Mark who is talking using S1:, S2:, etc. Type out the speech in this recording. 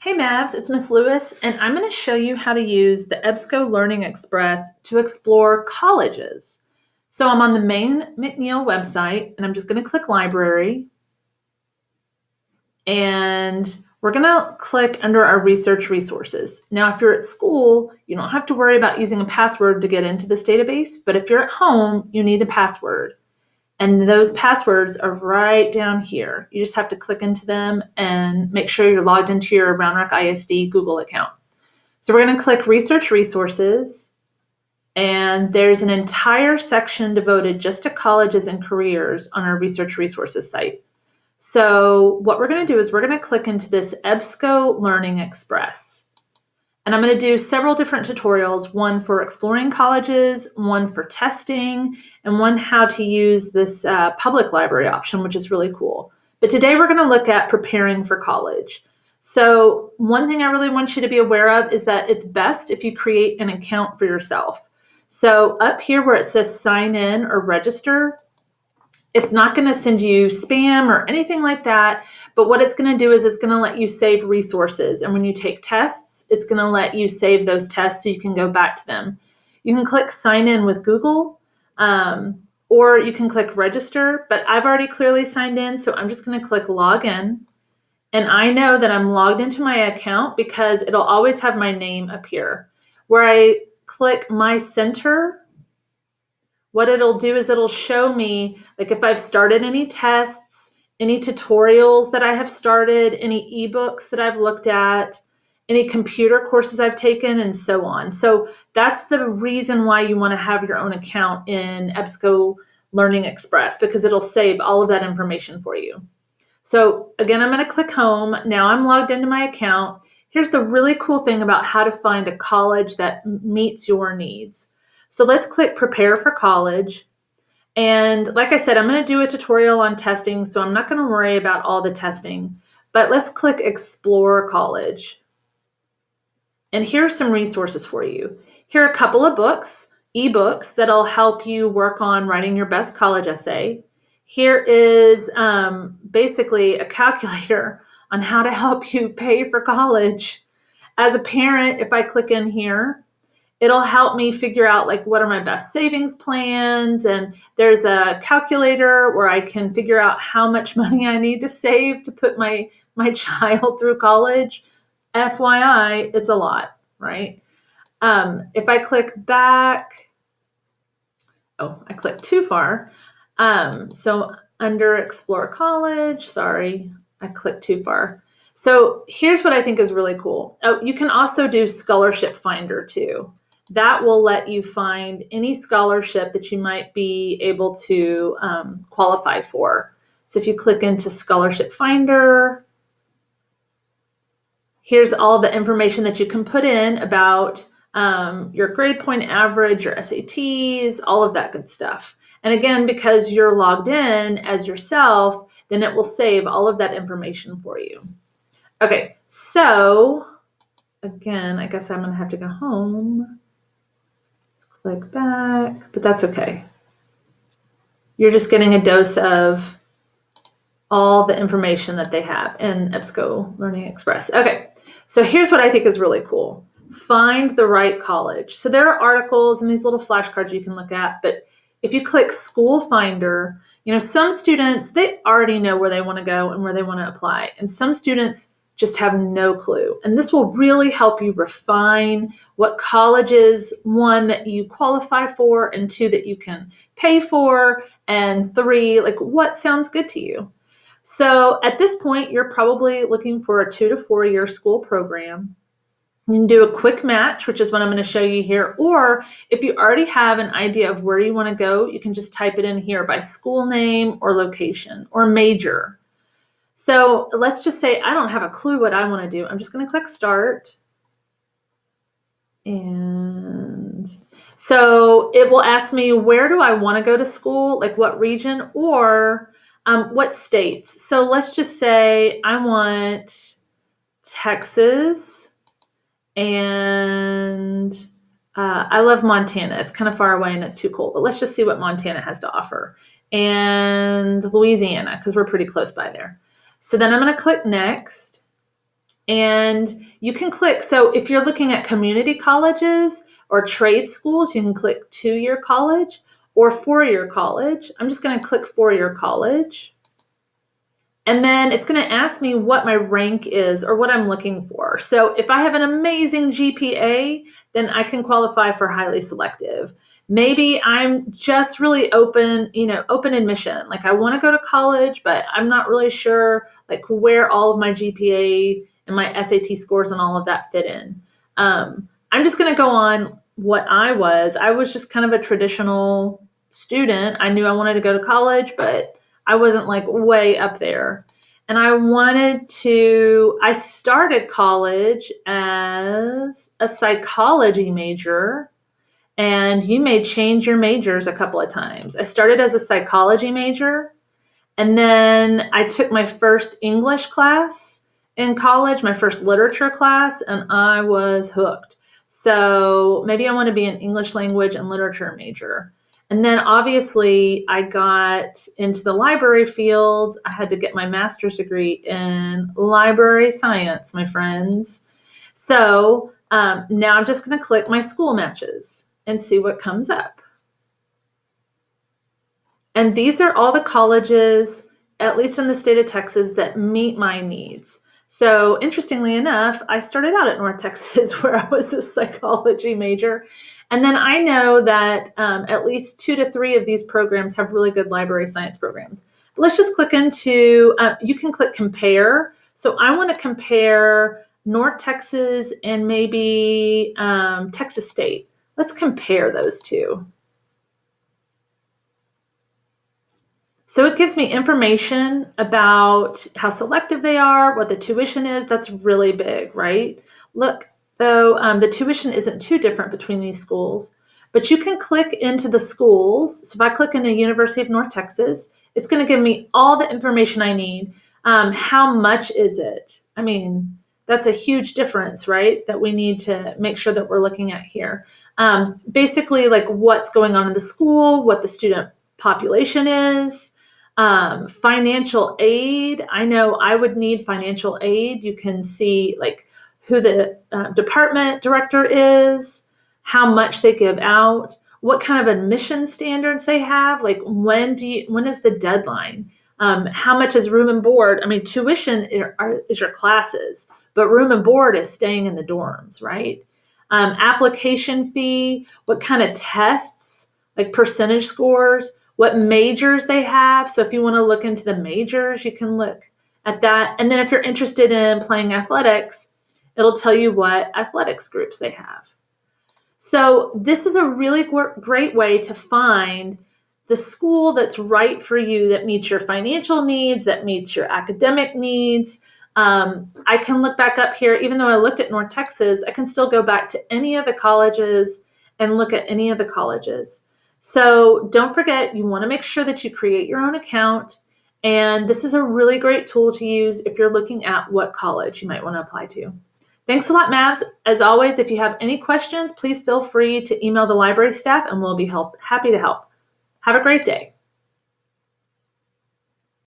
S1: Hey Mavs, it's Miss Lewis, and I'm going to show you how to use the EBSCO Learning Express to explore colleges. So I'm on the main McNeil website, and I'm just going to click Library, and we're going to click under our research resources. Now, if you're at school, you don't have to worry about using a password to get into this database, but if you're at home, you need a password. And those passwords are right down here. You just have to click into them and make sure you're logged into your Round Rock ISD Google account. So we're going to click Research Resources, and there's an entire section devoted just to colleges and careers on our Research Resources site. So what we're going to do is we're going to click into this EBSCO Learning Express. And I'm going to do several different tutorials, one for exploring colleges, one for testing, and one how to use this public library option, which is really cool. But today we're going to look at preparing for college. So one thing I really want you to be aware of is that it's best if you create an account for yourself. So up here where it says sign in or register, it's not going to send you spam or anything like that. But what it's going to do is it's going to let you save resources. And when you take tests, it's going to let you save those tests so you can go back to them. You can click sign in with Google, or you can click register. But I've already clearly signed in, so I'm just going to click log in. And I know that I'm logged into my account because it'll always have my name appear. Where I click my center, what it'll do is it'll show me, like, if I've started any tests, any tutorials that I have started, any ebooks that I've looked at, any computer courses I've taken, and so on. So that's the reason why you want to have your own account in EBSCO Learning Express, because it'll save all of that information for you. So again, I'm going to click home. Now I'm logged into my account. Here's the really cool thing about how to find a college that meets your needs. So let's click prepare for college. And like I said, I'm going to do a tutorial on testing, so I'm not going to worry about all the testing. But let's click explore college. And here are some resources for you. Here are a couple of books, ebooks, that'll help you work on writing your best college essay. Here is basically a calculator on how to help you pay for college. As a parent, if I click in here, it'll help me figure out, like, what are my best savings plans, and there's a calculator where I can figure out how much money I need to save to put my child through college. FYI, it's a lot, right? If I click back, I clicked too far. So under Explore College, sorry, I clicked too far. So here's what I think is really cool. Oh, you can also do Scholarship Finder too. That will let you find any scholarship that you might be able to qualify for. So if you click into Scholarship Finder, here's all the information that you can put in about your grade point average, your SATs, all of that good stuff. And again, because you're logged in as yourself, then it will save all of that information for you. Okay, so again, I guess I'm going to have to go home. Click back, but that's okay. You're just getting a dose of all the information that they have in EBSCO Learning Express. Okay, so here's what I think is really cool. Find the right college. So there are articles and these little flashcards you can look at, but if you click School Finder, some students, they already know where they want to go and where they want to apply. And some students just have no clue. And this will really help you refine what colleges, one, that you qualify for, and two, that you can pay for, and three, like, what sounds good to you. So at this point, you're probably looking for a 2 to 4 year school program. You can do a quick match, which is what I'm going to show you here. Or if you already have an idea of where you want to go, you can just type it in here by school name or location or major. So let's just say I don't have a clue what I want to do. I'm just going to click start. And so it will ask me, where do I want to go to school? Like what region or what states? So let's just say I want Texas, and I love Montana. It's kind of far away and it's too cold, but let's just see what Montana has to offer. And Louisiana, because we're pretty close by there. So then I'm going to click next. And you can click. So if you're looking at community colleges or trade schools, you can click 2-year college or 4-year college. I'm just going to click 4-year college. And then it's going to ask me what my rank is or what I'm looking for. So if I have an amazing GPA, then I can qualify for highly selective. Maybe I'm just really open admission. Like I want to go to college, but I'm not really sure like where all of my GPA and my SAT scores and all of that fit in. I'm just going to go on what I was. I was just kind of a traditional student. I knew I wanted to go to college, but I wasn't like way up there. And I started college as a psychology major, and you may change your majors a couple of times. I started as a psychology major, and then I took my first English class in college, my first literature class, and I was hooked. So maybe I want to be an English language and literature major. And then obviously I got into the library field. I had to get my master's degree in library science, my friends. So now I'm just going to click my school matches and see what comes up. And these are all the colleges, at least in the state of Texas, that meet my needs. So interestingly enough, I started out at North Texas where I was a psychology major. And then I know that at least 2 to 3 of these programs have really good library science programs. But let's just click into, you can click compare. So I want to compare North Texas and maybe Texas State. Let's compare those two. So it gives me information about how selective they are, what the tuition is. That's really big, right? Look, though, the tuition isn't too different between these schools, but you can click into the schools. So if I click into University of North Texas, it's going to give me all the information I need. How much is it? I mean, that's a huge difference, right? That we need to make sure that we're looking at here. Basically, like what's going on in the school, what the student population is. Financial aid. I know I would need financial aid. You can see like who the department director is, how much they give out, what kind of admission standards they have. Like when is the deadline? How much is room and board? I mean, tuition is your classes, but room and board is staying in the dorms, right? Application fee, what kind of tests, like percentage scores, what majors they have. So if you want to look into the majors, you can look at that. And then if you're interested in playing athletics, it'll tell you what athletics groups they have. So this is a really great way to find the school that's right for you, that meets your financial needs, that meets your academic needs. I can look back up here, even though I looked at North Texas, I can still go back to any of the colleges and look at any of the colleges. So don't forget, you want to make sure that you create your own account. And this is a really great tool to use if you're looking at what college you might want to apply to. Thanks a lot, Mavs. As always, if you have any questions, please feel free to email the library staff and we'll be happy to help. Have a great day.